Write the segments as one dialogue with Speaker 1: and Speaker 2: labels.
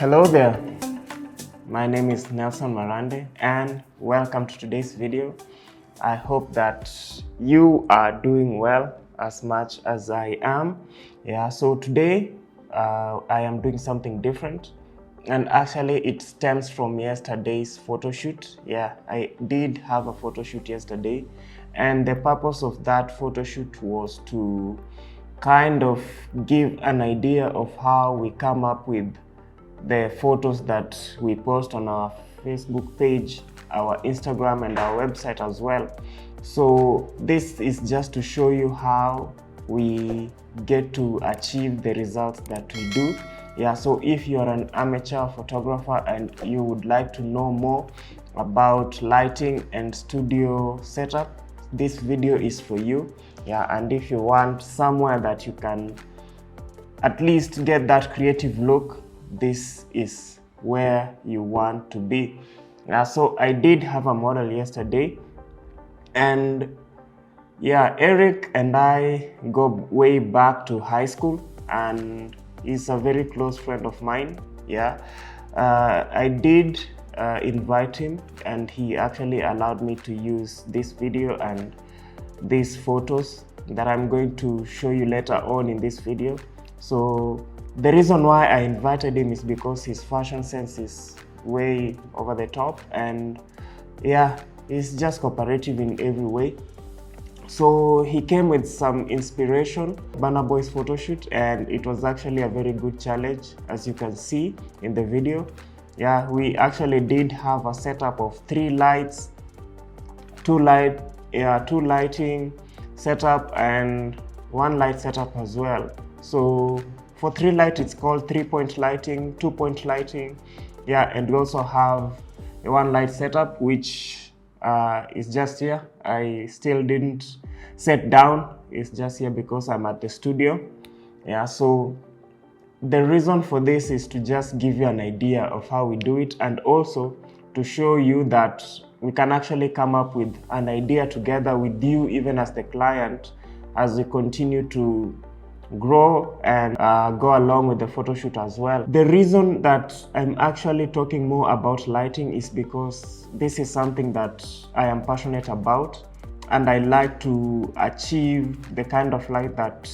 Speaker 1: Hello there, my name is Nelson Marande and welcome to today's video. I hope that you are doing well as much as I am. So today I am doing something different, and actually it stems from yesterday's photo shoot. I did have a photo shoot yesterday, and the purpose of that photo shoot was to kind of give an idea of how we come up with the photos that we post on our Facebook page, our Instagram, and our website as well. So this is just to show you how we get to achieve the results that we do. So if you're an amateur photographer and you would like to know more about lighting and studio setup, this video is for you. And if you want somewhere that you can at least get that creative look, this is where you want to be. So I did have a model yesterday, and Eric and I go way back to high school, and he's a very close friend of mine. I did invite him, and he actually allowed me to use this video and these photos that I'm going to show you later on in this video. So the reason why I invited him is because his fashion sense is way over the top, and he's just cooperative in every way. So he came with some inspiration, Burna Boy's photo shoot, and it was actually a very good challenge, as you can see in the video. We actually did have a setup of 3 lights, 2 lighting setup, and 1 light setup as well. So for 3 light, it's called 3-point lighting, 2-point lighting. And we also have a 1 light setup, which is just here. I still didn't set down. It's just here because I'm at the studio. So the reason for this is to just give you an idea of how we do it, and also to show you that we can actually come up with an idea together with you, even as the client, as we continue to grow and go along with the photo shoot as well. The reason that I'm actually talking more about lighting is because this is something that I am passionate about, and I like to achieve the kind of light that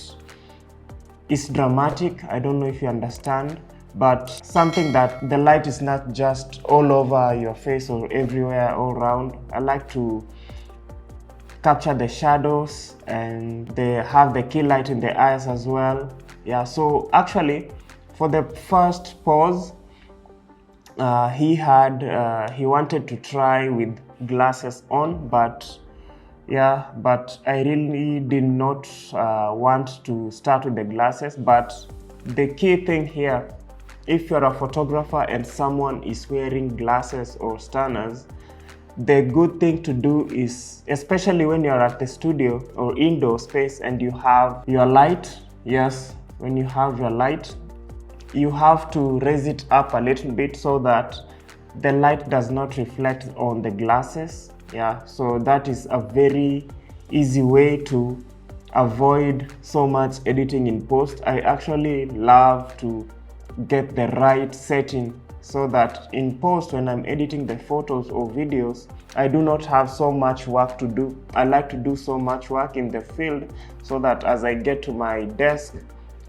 Speaker 1: is dramatic. I don't know if you understand, but something that the light is not just all over your face or everywhere all around. I like to capture the shadows, and they have the key light in the eyes as well. So actually for the first pose, he wanted to try with glasses on, but I really did not want to start with the glasses. But the key thing here, if you're a photographer and someone is wearing glasses or stunners, the good thing to do is, especially when you're at the studio or indoor space and you have your light, when you have your light, you have to raise it up a little bit so that the light does not reflect on the glasses. So that is a very easy way to avoid so much editing in post. I actually love to get the right setting so that in post, when I'm editing the photos or videos, I do not have so much work to do. I like to do so much work in the field so that as I get to my desk,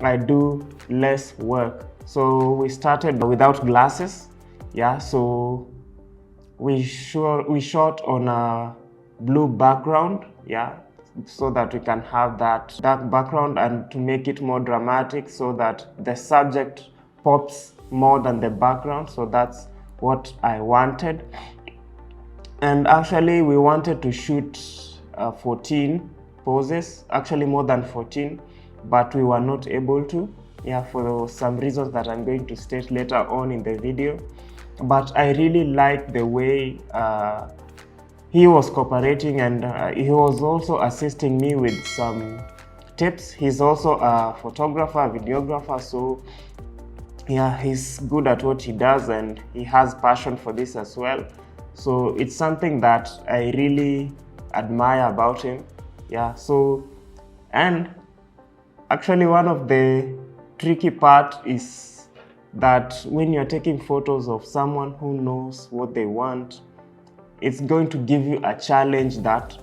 Speaker 1: I do less work. So we started without glasses. So we shot on a blue background, so that we can have that dark background, and to make it more dramatic so that the subject pops more than the background. So that's what I wanted. And actually we wanted to shoot 14 poses, actually more than 14, but we were not able to, for some reasons that I'm going to state later on in the video. But I really liked the way he was cooperating, and he was also assisting me with some tips. He's also a photographer, videographer, so he's good at what he does, and he has passion for this as well. So it's something that I really admire about him. And actually one of the tricky part is that when you're taking photos of someone who knows what they want, it's going to give you a challenge that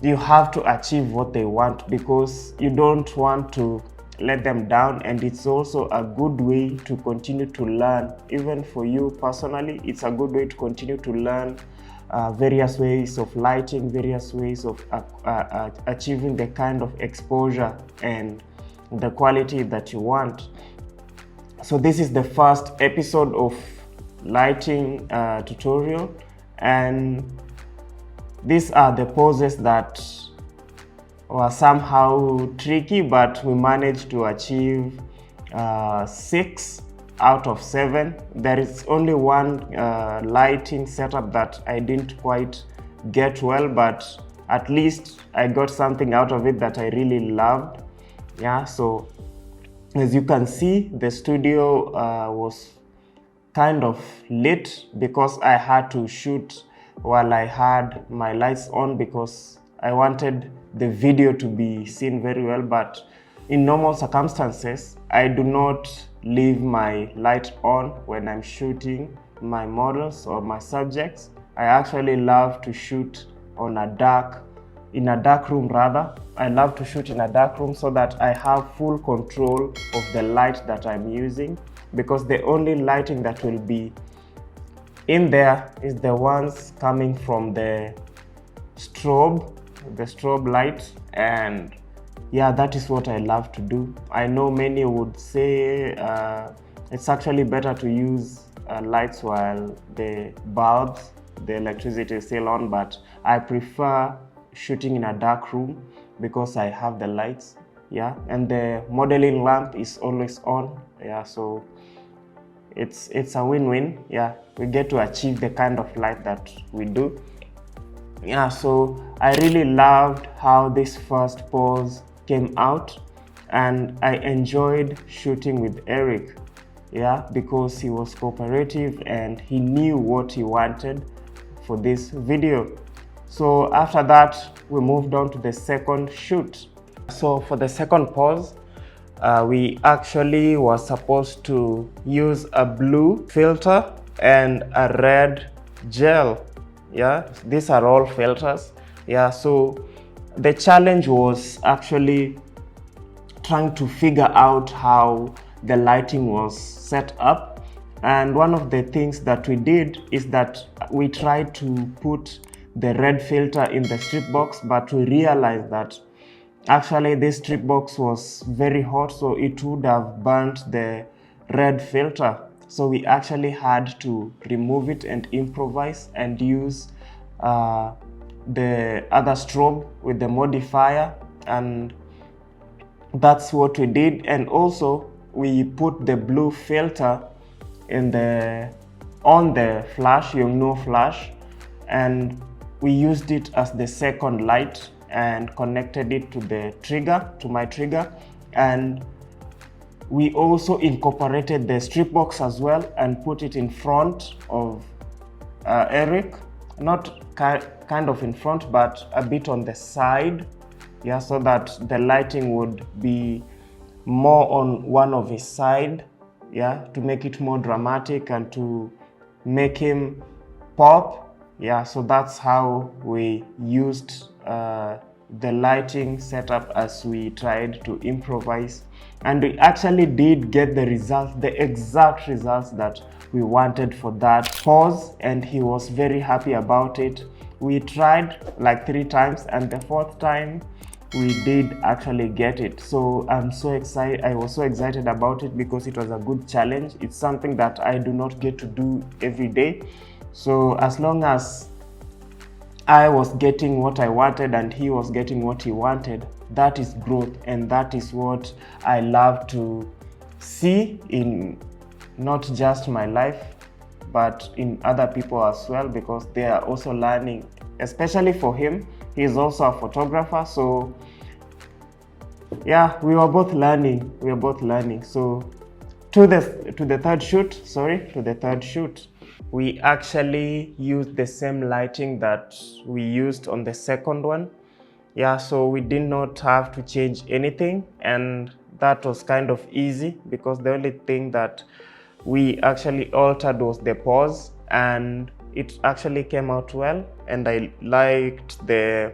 Speaker 1: you have to achieve what they want, because you don't want to let them down. And it's also a good way to continue to learn. Even for you personally, it's a good way to continue to learn various ways of lighting, various ways of achieving the kind of exposure and the quality that you want. So this is the first episode of lighting tutorial, and these are the poses that were somehow tricky, but we managed to achieve 6 out of 7. There is only one lighting setup that I didn't quite get well, but at least I got something out of it that I really loved. Yeah, so as you can see, the studio was kind of lit because I had to shoot while I had my lights on, because I wanted the video to be seen very well. But in normal circumstances, I do not leave my light on when I'm shooting my models or my subjects. I actually love to shoot in a dark room rather. I love to shoot in a dark room so that I have full control of the light that I'm using, because the only lighting that will be in there is the ones coming from the strobe light. And yeah, that is what I love to do. I know many would say it's actually better to use lights while the bulbs, the electricity is still on, but I prefer shooting in a dark room because I have the lights, yeah, and the modeling lamp is always on, yeah, so it's a win-win. Yeah, we get to achieve the kind of light that we do. Yeah, so I really loved how this first pose came out, and I enjoyed shooting with Eric, yeah, because he was cooperative and he knew what he wanted for this video. So after that, we moved on to the second shoot. So for the second pose, we actually were supposed to use a blue filter and a red gel. Yeah, these are all filters. Yeah, so the challenge was actually trying to figure out how the lighting was set up. And one of the things that we did is that we tried to put the red filter in the strip box, but we realized that actually this strip box was very hot, so it would have burnt the red filter. So we actually had to remove it and improvise and use the other strobe with the modifier, and that's what we did. And also we put the blue filter on the flash, flash, and we used it as the second light and connected it to the trigger, to my trigger. And we also incorporated the strip box as well and put it in front of Eric, not kind of in front, but a bit on the side, yeah, so that the lighting would be more on one of his side, yeah, to make it more dramatic and to make him pop. Yeah, so that's how we used the lighting setup as we tried to improvise, and we actually did get the results, the exact results that we wanted for that pose, and he was very happy about it. We tried like 3 times, and the 4th time we did actually get it. So I'm so excited. I was so excited about it because it was a good challenge. It's something that I do not get to do every day. So as long as I was getting what I wanted and he was getting what he wanted, that is growth, and that is what I love to see in not just my life but in other people as well, because they are also learning. Especially for him, he is also a photographer, so yeah, we were both learning. So to the third shoot, we actually used the same lighting that we used on the second one. Yeah, so we did not have to change anything, and that was kind of easy because the only thing that we actually altered was the pose, and it actually came out well, and I liked the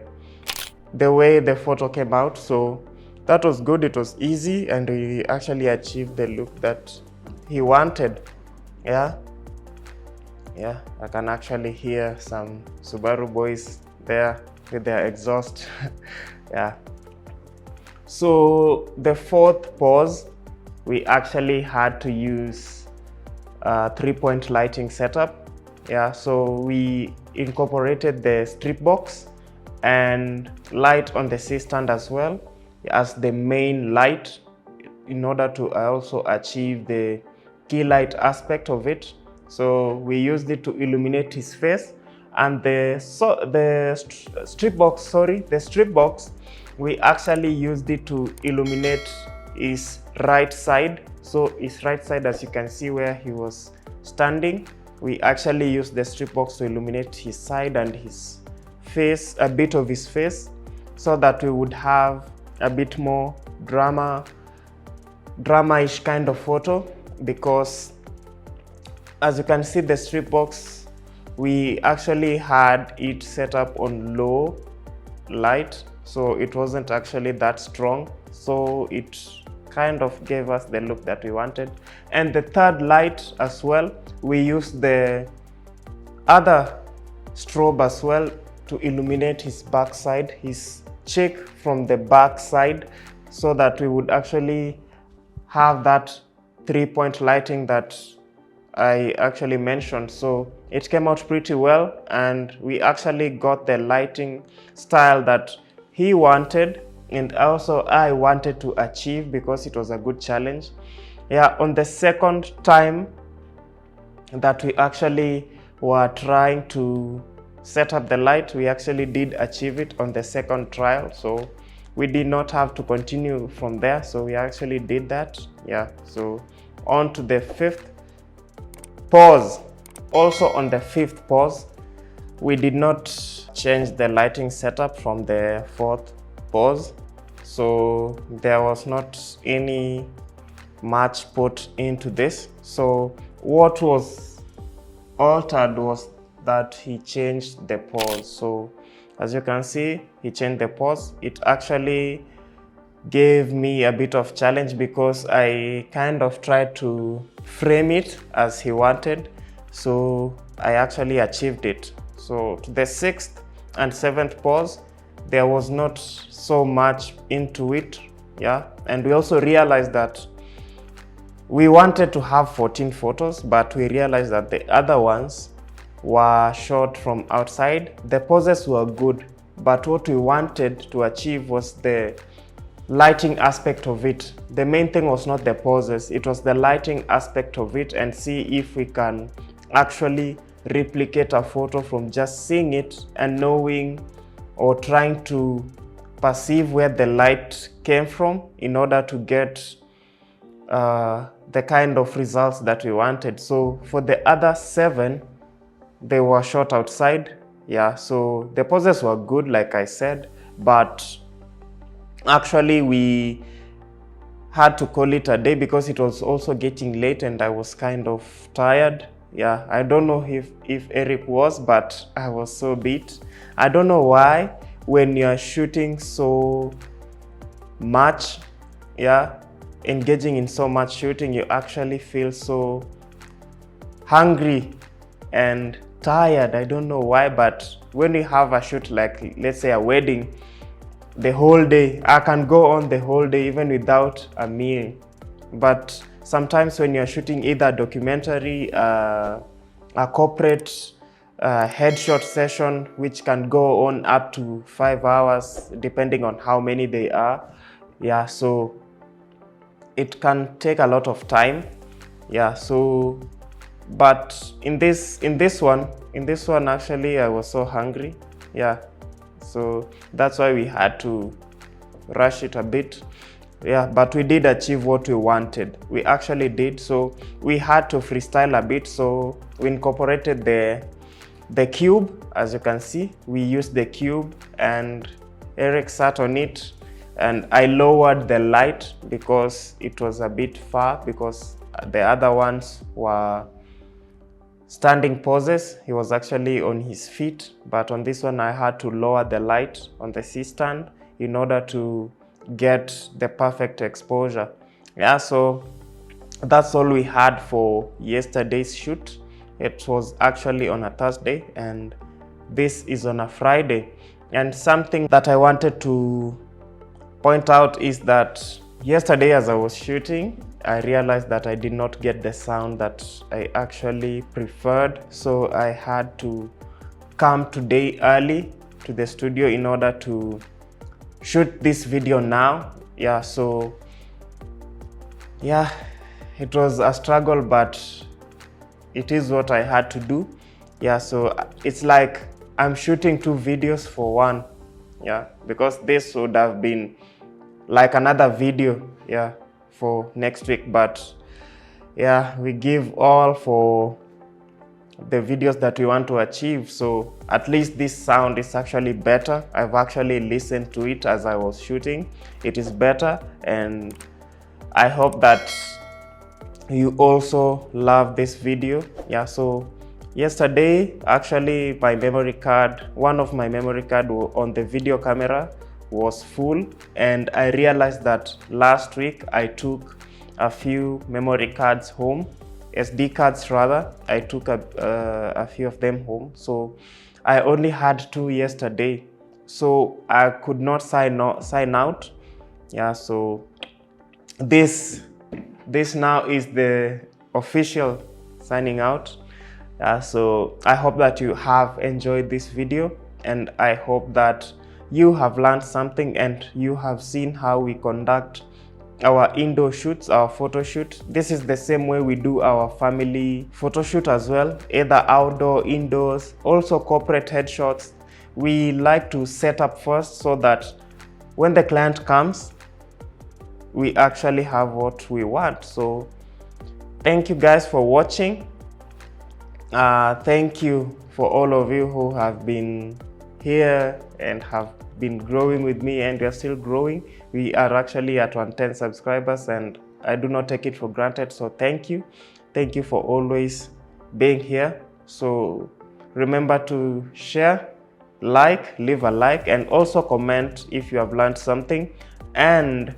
Speaker 1: way the photo came out. So that was good. It was easy, and we actually achieved the look that he wanted. Yeah, I can actually hear some Subaru boys there with their exhaust. Yeah. So the fourth pose, we actually had to use a 3-point lighting setup. Yeah, so we incorporated the strip box and light on the C-stand as well as the main light in order to also achieve the key light aspect of it. So we used it to illuminate his face, and the strip box, we actually used it to illuminate his right side. So his right side, as you can see where he was standing, we actually used the strip box to illuminate his side and his face, a bit of his face, so that we would have a bit more drama-ish kind of photo. Because as you can see, the strip box, we actually had it set up on low light, so it wasn't actually that strong, so it kind of gave us the look that we wanted. And the third light as well, we used the other strobe as well to illuminate his backside, his cheek from the back side, so that we would actually have that 3-point lighting that I actually mentioned. So it came out pretty well, and we actually got the lighting style that he wanted, and also I wanted to achieve, because it was a good challenge. Yeah, on the second time that we actually were trying to set up the light, we actually did achieve it on the second trial, so we did not have to continue from there, so we actually did that. Yeah, so on to the fifth pose. Also on the fifth pose, we did not change the lighting setup from the fourth pose, so there was not any much put into this. So what was altered was that he changed the pose. So as you can see, he changed the pose. It actually gave me a bit of challenge because I kind of tried to frame it as he wanted, so I actually achieved it. So to the sixth and seventh pose, there was not so much into it. Yeah, and we also realized that we wanted to have 14 photos, but we realized that the other ones were shot from outside. The poses were good, but what we wanted to achieve was the lighting aspect of it. The main thing was not the poses, it was the lighting aspect of it, and see if we can actually replicate a photo from just seeing it and knowing or trying to perceive where the light came from in order to get the kind of results that we wanted. So for the other 7, they were shot outside. Yeah, so the poses were good, like I said, but actually we had to call it a day because it was also getting late and I was kind of tired. Yeah, I don't know if Eric was, but I was so beat. I don't know why when you're shooting so much, yeah, engaging in so much shooting, you actually feel so hungry and tired. I don't know why, but when you have a shoot like, let's say, a wedding, the whole day, I can go on the whole day even without a meal. But sometimes when you're shooting either a documentary, a corporate headshot session, which can go on up to 5 hours depending on how many they are, yeah, so it can take a lot of time. Yeah, so but in this one actually I was so hungry. Yeah, so that's why we had to rush it a bit. Yeah, but we did achieve what we wanted. We actually did. So we had to freestyle a bit, so we incorporated the cube. As you can see, we used the cube and Eric sat on it and I lowered the light because it was a bit far, because the other ones were standing poses. He was actually on his feet, but on this one I had to lower the light on the C-stand in order to get the perfect exposure. Yeah, so that's all we had for yesterday's shoot. It was actually on a Thursday and this is on a Friday. And something that I wanted to point out is that yesterday as I was shooting, I realized that I did not get the sound that I actually preferred. So I had to come today early to the studio in order to shoot this video now. Yeah, so yeah, it was a struggle, but it is what I had to do. Yeah, so it's like I'm shooting 2 videos for one. Yeah, because this would have been like another video, yeah, for next week. But yeah, we give all for the videos that we want to achieve. So at least this sound is actually better. I've actually listened to it as I was shooting. It is better, and I hope that you also love this video. Yeah, so yesterday actually my memory card, one of my memory card on the video camera was full, and I realized that last week I took a few memory cards home, SD cards rather. I took a few of them home, so I only had 2 yesterday, so I could not sign out. Yeah, so this now is the official signing out. So I hope that you have enjoyed this video, and I hope that you have learned something and you have seen how we conduct our indoor shoots, our photo shoot. This is the same way we do our family photo shoot as well, either outdoor, indoors, also corporate headshots. We like to set up first so that when the client comes, we actually have what we want. So thank you guys for watching. Thank you for all of you who have been here and have been growing with me, and we are still growing. We are actually at 110 subscribers, and I do not take it for granted. So thank you for always being here. So remember to share, leave a like, and also comment if you have learned something. And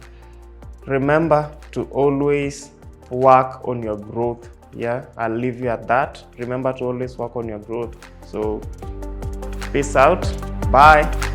Speaker 1: remember to always work on your growth. Yeah, I'll leave you at that. Remember to always work on your growth. So peace out. Bye.